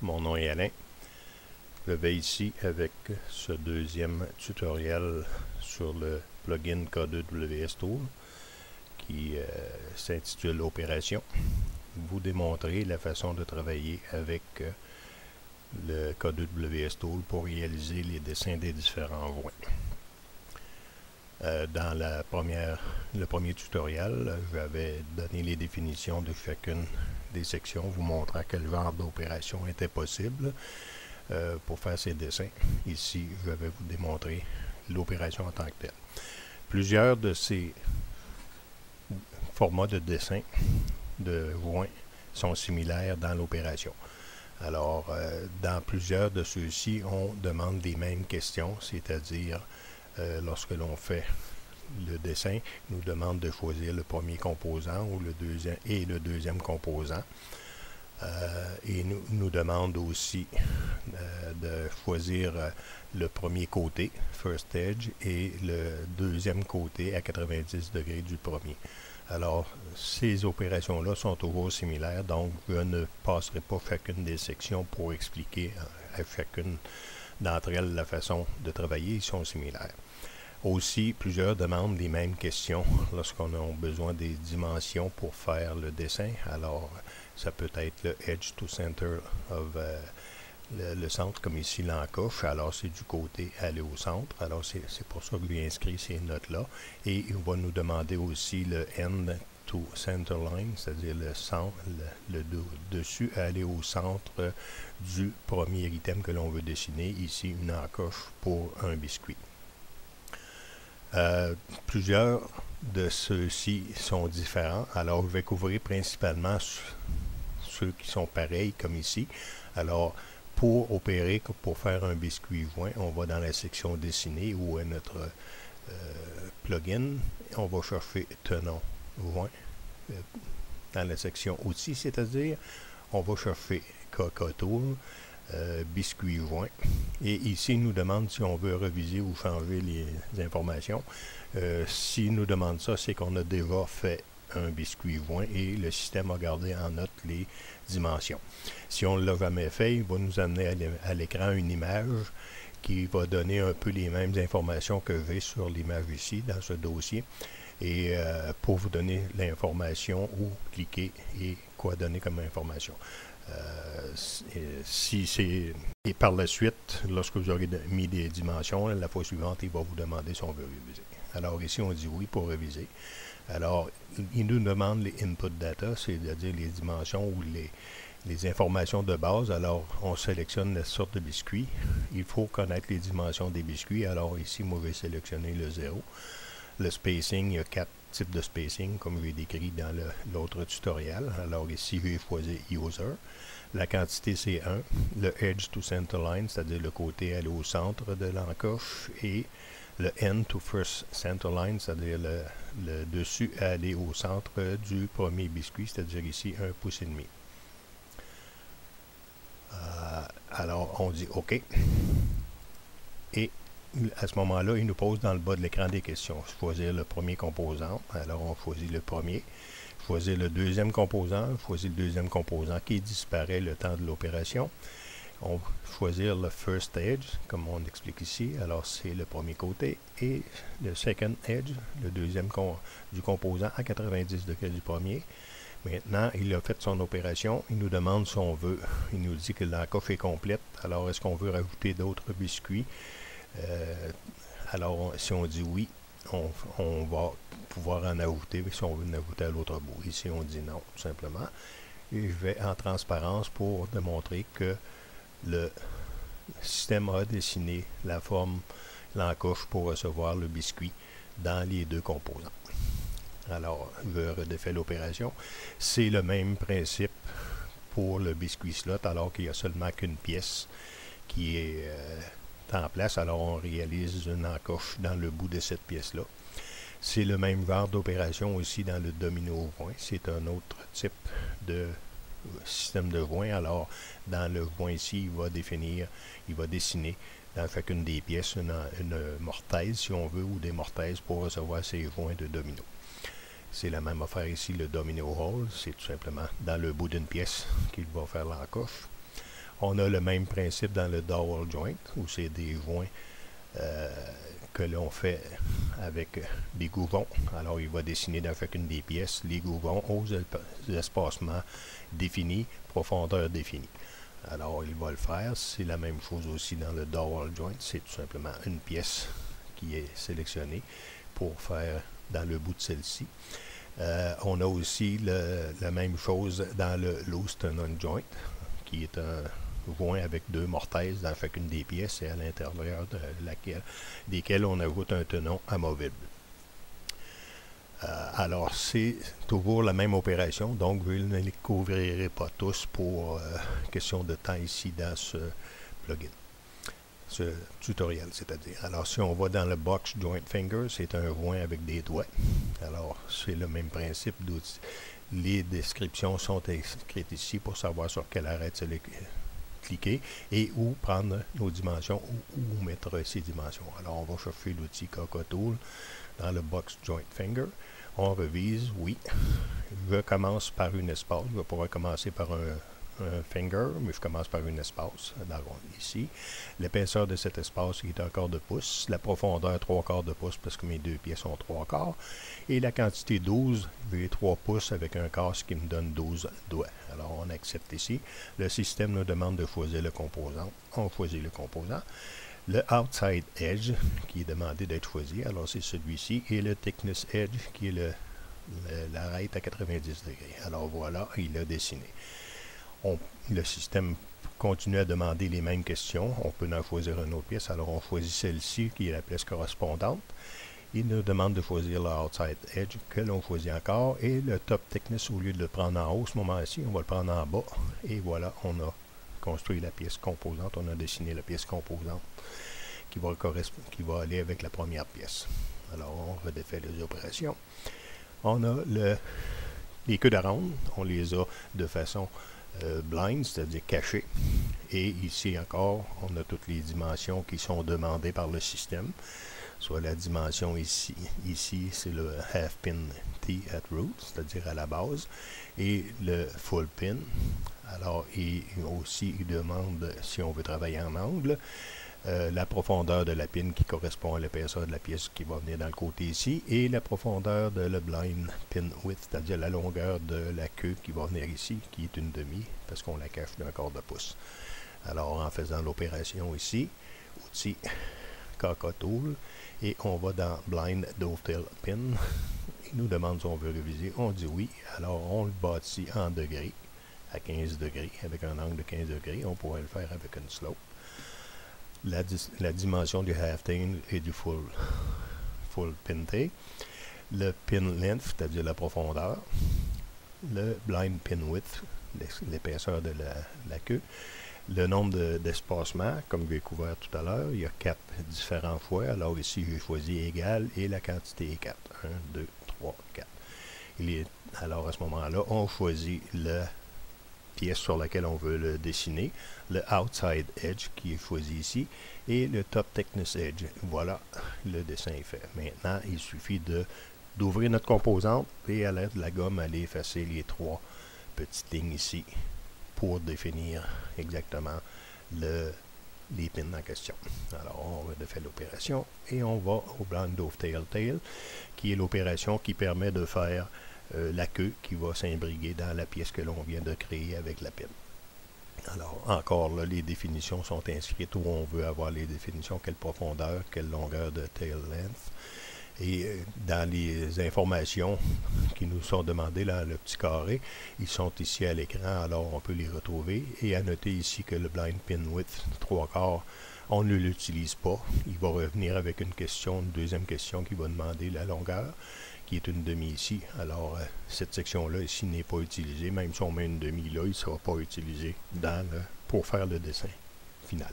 mon nom est Alain. Je vais ici avec ce deuxième tutoriel sur le plugin K2WS Tool qui s'intitule Opération. Vous démontrer la façon de travailler avec le K2WS Tool pour réaliser les dessins des différents joints. Dans le premier tutoriel, j'avais donné les définitions de chacune des sections, vous montrant quel genre d'opération était possible pour faire ces dessins. Ici, je vais vous démontrer l'opération en tant que telle. Plusieurs de ces formats de dessin de joints sont similaires dans l'opération. Alors, dans plusieurs de ceux-ci, on demande les mêmes questions, c'est-à-dire lorsque l'on fait le dessin, il nous demande de choisir le premier composant ou le deuxième composant. Et nous demande aussi de choisir le premier côté, first edge, et le deuxième côté à 90 degrés du premier. Alors, ces opérations-là sont toujours similaires, donc je ne passerai pas chacune des sections pour expliquer à chacune d'entre elles la façon de travailler, ils sont similaires. Aussi, plusieurs demandent les mêmes questions lorsqu'on a besoin des dimensions pour faire le dessin. Alors, ça peut être le edge to center of le centre, comme ici l'encoche. Alors, c'est du côté aller au centre. Alors, c'est pour ça que j'ai inscrit ces notes-là. Et il va nous demander aussi le end to center line, c'est-à-dire le centre, le dessus aller au centre du premier item que l'on veut dessiner. Ici, une encoche pour un biscuit. Plusieurs de ceux-ci sont différents. Alors, je vais couvrir principalement ceux qui sont pareils, comme ici. Alors, pour opérer, pour faire un biscuit joint, on va dans la section dessiner où est notre plugin. On va chercher tenons joint dans la section outils, c'est-à-dire on va chercher KK Tool, biscuit joint, et ici il nous demande si on veut reviser ou changer les informations. S'il nous demande ça, c'est qu'on a déjà fait un biscuit joint et le système a gardé en note les dimensions. Si on ne l'a jamais fait, il va nous amener à l'écran une image qui va donner un peu les mêmes informations que j'ai sur l'image ici dans ce dossier, et pour vous donner l'information où cliquer et quoi donner comme information. Et par la suite, lorsque vous aurez mis des dimensions, la fois suivante, il va vous demander si on veut réviser. Alors ici, on dit oui pour réviser. Alors, il nous demande les input data, c'est-à-dire les dimensions ou les informations de base. Alors, on sélectionne la sorte de biscuit. Il faut connaître les dimensions des biscuits. Alors ici, moi, je vais sélectionner le 0. Le spacing, il y a 4 types de spacing, comme j'ai décrit dans l'autre tutoriel. Alors ici, je vais choisir User. La quantité, c'est 1. Le Edge to Center Line, c'est-à-dire le côté aller au centre de l'encoche. Et le End to First Center Line, c'est-à-dire le dessus aller au centre du premier biscuit, c'est-à-dire ici 1,5 pouce. Alors, on dit OK. Et à ce moment-là, il nous pose dans le bas de l'écran des questions. Choisir le premier composant. Alors, on choisit le premier. Choisir le deuxième composant. Choisir le deuxième composant qui disparaît le temps de l'opération. On choisir le first edge, comme on explique ici. Alors, c'est le premier côté. Et le second edge, le deuxième du composant à 90 degrés du premier. Maintenant, il a fait son opération. Il nous demande si on veut. Il nous dit que l'encoche est complète. Alors, est-ce qu'on veut rajouter d'autres biscuits? Alors, si on dit oui, on va pouvoir en ajouter, si on veut en ajouter à l'autre bout. Ici, on dit non, tout simplement. Et je vais en transparence pour démontrer que le système a dessiné la forme, l'encoche pour recevoir le biscuit dans les deux composants. Alors, je redéfais l'opération. C'est le même principe pour le biscuit slot, alors qu'il n'y a seulement qu'une pièce qui est en place. Alors, on réalise une encoche dans le bout de cette pièce-là. C'est le même genre d'opération aussi dans le domino joint. C'est un autre type de système de joint. Alors, dans le joint ici, il va dessiner dans chacune des pièces une mortaise, si on veut, ou des mortaises pour recevoir ces joints de domino. C'est la même affaire ici, le domino hole. C'est tout simplement dans le bout d'une pièce qu'il va faire l'encoche. On a le même principe dans le dowel joint, où c'est des joints que l'on fait avec des gouvons. Alors, il va dessiner dans chacune des pièces les gouvons aux espacements définis, profondeur définie. Alors, il va le faire. C'est la même chose aussi dans le dowel joint. C'est tout simplement une pièce qui est sélectionnée pour faire dans le bout de celle-ci. On a aussi la même chose dans le loose tenon joint, qui est un joint avec deux mortaises dans chacune des pièces et à l'intérieur de desquelles on ajoute un tenon amovible. Alors, c'est toujours la même opération, donc je ne les couvrirai pas tous pour question de temps ici dans ce plugin, ce tutoriel, c'est-à-dire. Alors, si on va dans le box joint finger, c'est un joint avec des doigts. Alors, c'est le même principe d'outil. Les descriptions sont écrites ici pour savoir sur quelle arête cliquer et où prendre nos dimensions, où mettre ces dimensions. Alors, on va chercher l'outil Coco Tool dans le box joint finger. On revise, oui. Je commence par une espace. Je vais pouvoir commencer par un finger, mais je commence par une espace, ici. L'épaisseur de cet espace est 1/4 de pouce. La profondeur, 3/4 de pouce, parce que mes deux pieds sont 3/4. Et la quantité 12, j'ai 3 pouces avec un quart, ce qui me donne 12 doigts. Alors, on accepte ici. Le système nous demande de choisir le composant. On choisit le composant. Le outside edge, qui est demandé d'être choisi, alors c'est celui-ci, et le thickness edge, qui est l'arête à 90 degrés. Alors voilà, il a dessiné. Le système continue à demander les mêmes questions. On peut en choisir une autre pièce. Alors on choisit celle-ci, qui est la pièce correspondante. Il nous demande de choisir le outside edge, que l'on choisit encore, et le top thickness, au lieu de le prendre en haut, ce moment-ci, on va le prendre en bas. Et voilà, on a construit la pièce composante, on a dessiné la pièce composante qui va aller avec la première pièce. Alors, on redéfait les opérations. On a les queues d'aronde, on les a de façon blind, c'est-à-dire cachée. Et ici encore, on a toutes les dimensions qui sont demandées par le système. Soit la dimension ici c'est le half pin T at root, c'est-à-dire à la base, et le full pin. Alors, il demande si on veut travailler en angle, la profondeur de la pin qui correspond à l'épaisseur de la pièce qui va venir dans le côté ici, et la profondeur de le blind pin width, c'est-à-dire la longueur de la queue qui va venir ici, qui est une demi, parce qu'on la cache d'1/4 de pouce. Alors, en faisant l'opération ici, outil Coco Tool, et on va dans Blind Dovetail Pin. Il nous demande si on veut réviser. On dit oui. Alors, on le bâtit en degrés, à 15 degrés, avec un angle de 15 degrés. On pourrait le faire avec une slope. La dimension du half tail et du full pin tail. Le pin length, c'est-à-dire la profondeur. Le blind pin width, l'épaisseur de la queue. Le nombre d'espacements, comme j'ai couvert tout à l'heure, il y a 4 différents fois. Alors ici, j'ai choisi égal et la quantité est 4. 1, 2, 3, 4. Alors à ce moment-là, on choisit la pièce sur laquelle on veut le dessiner, le outside edge qui est choisi ici, et le top thickness edge. Voilà, le dessin est fait. Maintenant, il suffit d'ouvrir notre composante et à l'aide de la gomme, aller effacer les 3 petites lignes ici pour définir exactement les pins en question. Alors, on refait l'opération et on va au Blind Dovetail Tail, qui est l'opération qui permet de faire la queue qui va s'imbriguer dans la pièce que l'on vient de créer avec la pin. Alors, encore là, les définitions sont inscrites où on veut avoir les définitions, quelle profondeur, quelle longueur de tail length. Et dans les informations qui nous sont demandées dans le petit carré, ils sont ici à l'écran, alors on peut les retrouver. Et à noter ici que le blind pin width 3/4, on ne l'utilise pas. Il va revenir avec une deuxième question qui va demander la longueur, qui est une demi ici. Alors, cette section-là ici n'est pas utilisée. Même si on met une demi là, il ne sera pas utilisé pour faire le dessin final.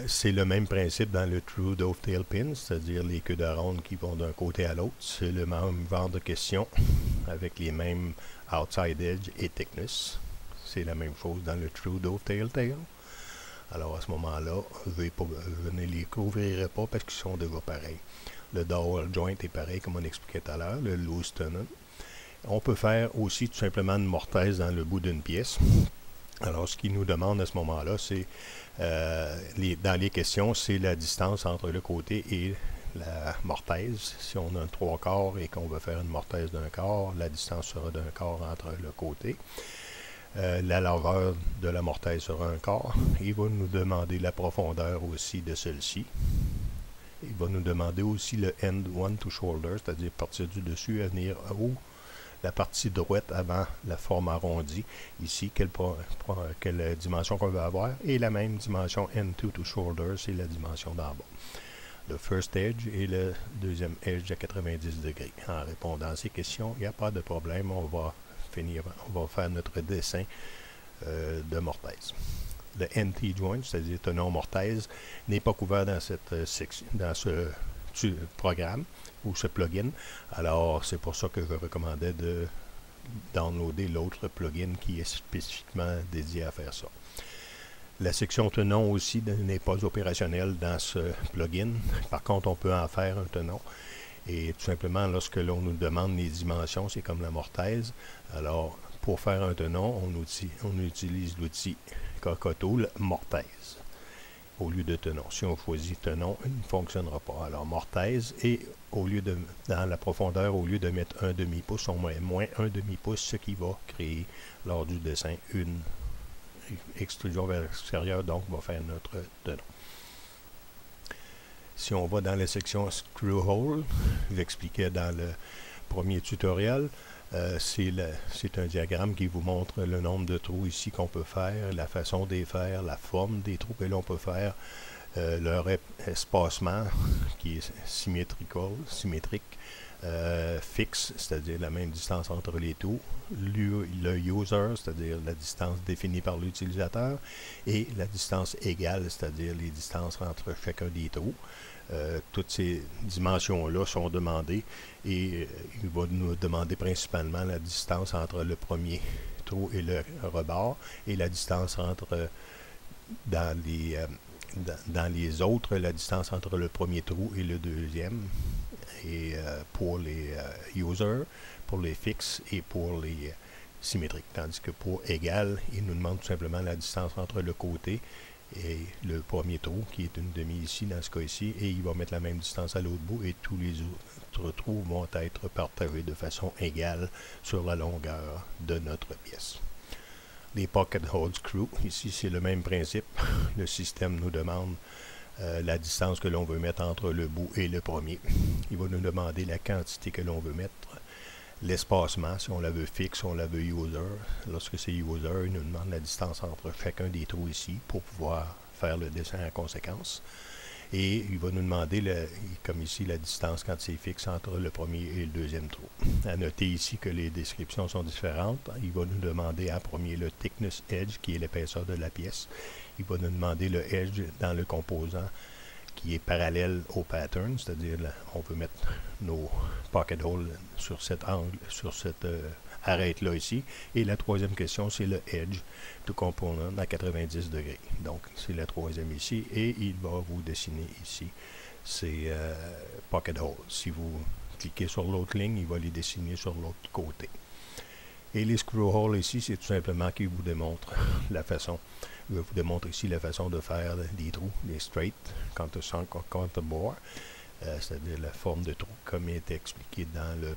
C'est le même principe dans le True Dovetail Pin, c'est-à-dire les queues d'aronde qui vont d'un côté à l'autre. C'est le même genre de question avec les mêmes outside edge et thickness. C'est la même chose dans le True Dovetail Tail. Alors à ce moment-là, je ne les couvrirai pas parce qu'ils sont déjà pareils. Le dowel joint est pareil comme on expliquait tout à l'heure, le loose tenon. On peut faire aussi tout simplement une mortaise dans le bout d'une pièce. Alors, ce qu'il nous demande à ce moment-là, c'est, dans les questions, c'est la distance entre le côté et la mortaise. Si on a un 3/4 et qu'on veut faire une mortaise d'un quart, la distance sera d'un quart entre le côté. La largeur de la mortaise sera un quart. Il va nous demander la profondeur aussi de celle-ci. Il va nous demander aussi le end one to shoulder, c'est-à-dire partir du dessus à venir haut, la partie droite avant la forme arrondie, ici, quelle dimension qu'on veut avoir, et la même dimension end2 to shoulder, c'est la dimension d'en bas. Le first edge et le deuxième edge à 90 degrés. En répondant à ces questions, il n'y a pas de problème, on va faire notre dessin de mortaise. Le NT joint, c'est-à-dire tenon mortaise, n'est pas couvert dans cette section, dans ce programme ou ce plugin. Alors, c'est pour ça que je recommandais de downloader l'autre plugin qui est spécifiquement dédié à faire ça. La section tenon aussi n'est pas opérationnelle dans ce plugin. Par contre, on peut en faire un tenon. Et tout simplement, lorsque l'on nous demande les dimensions, c'est comme la mortaise. Alors, pour faire un tenon, on utilise l'outil Kokoto, le mortaise, au lieu de tenon. Si on choisit tenon, il ne fonctionnera pas. Alors, mortaise, et dans la profondeur, au lieu de mettre un demi-pouce, on met moins un demi-pouce, ce qui va créer, lors du dessin, une extrusion vers l'extérieur, donc on va faire notre tenon. Si on va dans la section Screw Hole, j'expliquais dans le premier tutoriel, c'est un diagramme qui vous montre le nombre de trous ici qu'on peut faire, la façon de les faire, la forme des trous que l'on peut faire, leur espacement qui est symétrique, fixe, c'est-à-dire la même distance entre les trous, le user, c'est-à-dire la distance définie par l'utilisateur, et la distance égale, c'est-à-dire les distances entre chacun des trous. Toutes ces dimensions-là sont demandées et il va nous demander principalement la distance entre le premier trou et le rebord et la distance entre dans les autres, la distance entre le premier trou et le deuxième, et pour les users, pour les fixes et pour les symétriques. Tandis que pour égal, il nous demande tout simplement la distance entre le côté et le premier trou, qui est une demi ici, dans ce cas ici, et il va mettre la même distance à l'autre bout, et tous les autres trous vont être partagés de façon égale sur la longueur de notre pièce. Les pocket hole screw, ici c'est le même principe. Le système nous demande la distance que l'on veut mettre entre le bout et le premier. Il va nous demander la quantité que l'on veut mettre, l'espacement, si on la veut fixe, si on la veut user. Lorsque c'est user, il nous demande la distance entre chacun des trous ici pour pouvoir faire le dessin en conséquence. Et il va nous demander, comme ici, la distance quand c'est fixe entre le premier et le deuxième trou. À noter ici que les descriptions sont différentes. Il va nous demander en premier le thickness edge, qui est l'épaisseur de la pièce. Il va nous demander le edge dans le composant qui est parallèle au pattern, c'est-à-dire on veut mettre nos pocket holes sur cet angle, sur cette arête-là ici. Et la troisième question, c'est le edge du component à 90 degrés. Donc, c'est la troisième ici, et il va vous dessiner ici ces pocket holes. Si vous cliquez sur l'autre ligne, il va les dessiner sur l'autre côté. Et les screw holes ici, c'est tout simplement qu'il vous démontre la façon. Je vous démontre ici la façon de faire des trous, des straight, counterbore, c'est-à-dire la forme de trou, comme il était expliqué dans le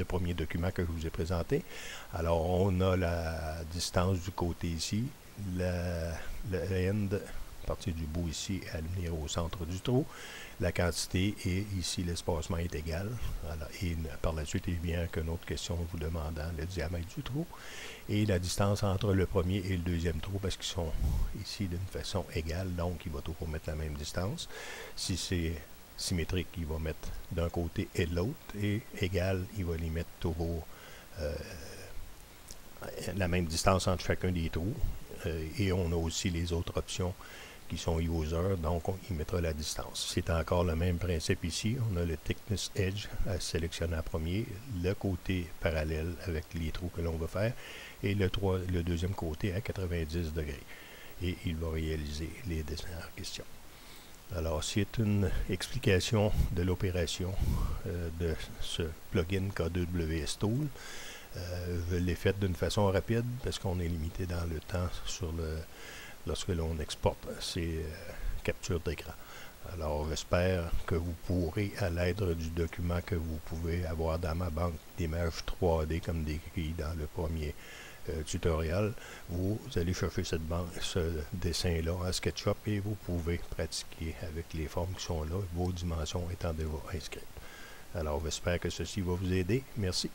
premier document que je vous ai présenté. Alors, on a la distance du côté ici, le end, à partir du bout ici, à venir au centre du trou. La quantité et ici l'espacement est égal. Voilà. Et par la suite, il vient qu'une autre question vous demandant le diamètre du trou et la distance entre le premier et le deuxième trou parce qu'ils sont ici d'une façon égale, donc il va toujours mettre la même distance. Si c'est symétrique, il va mettre d'un côté et de l'autre, et égal, il va les mettre toujours la même distance entre chacun des trous. Et on a aussi les autres options qui sont user, donc il mettra la distance. C'est encore le même principe ici. On a le thickness edge à sélectionner en premier, le côté parallèle avec les trous que l'on veut faire, et le deuxième côté à 90 degrés. Et il va réaliser les dessins en question. Alors, c'est une explication de l'opération de ce plugin K2WS Tool. Je l'ai fait d'une façon rapide parce qu'on est limité dans le temps lorsque l'on exporte ces captures d'écran. Alors, j'espère que vous pourrez, à l'aide du document que vous pouvez avoir dans ma banque d'images 3D, comme décrit dans le premier tutoriel, vous allez chercher ce dessin-là en SketchUp et vous pouvez pratiquer avec les formes qui sont là, vos dimensions étant déjà inscrites. Alors, j'espère que ceci va vous aider. Merci.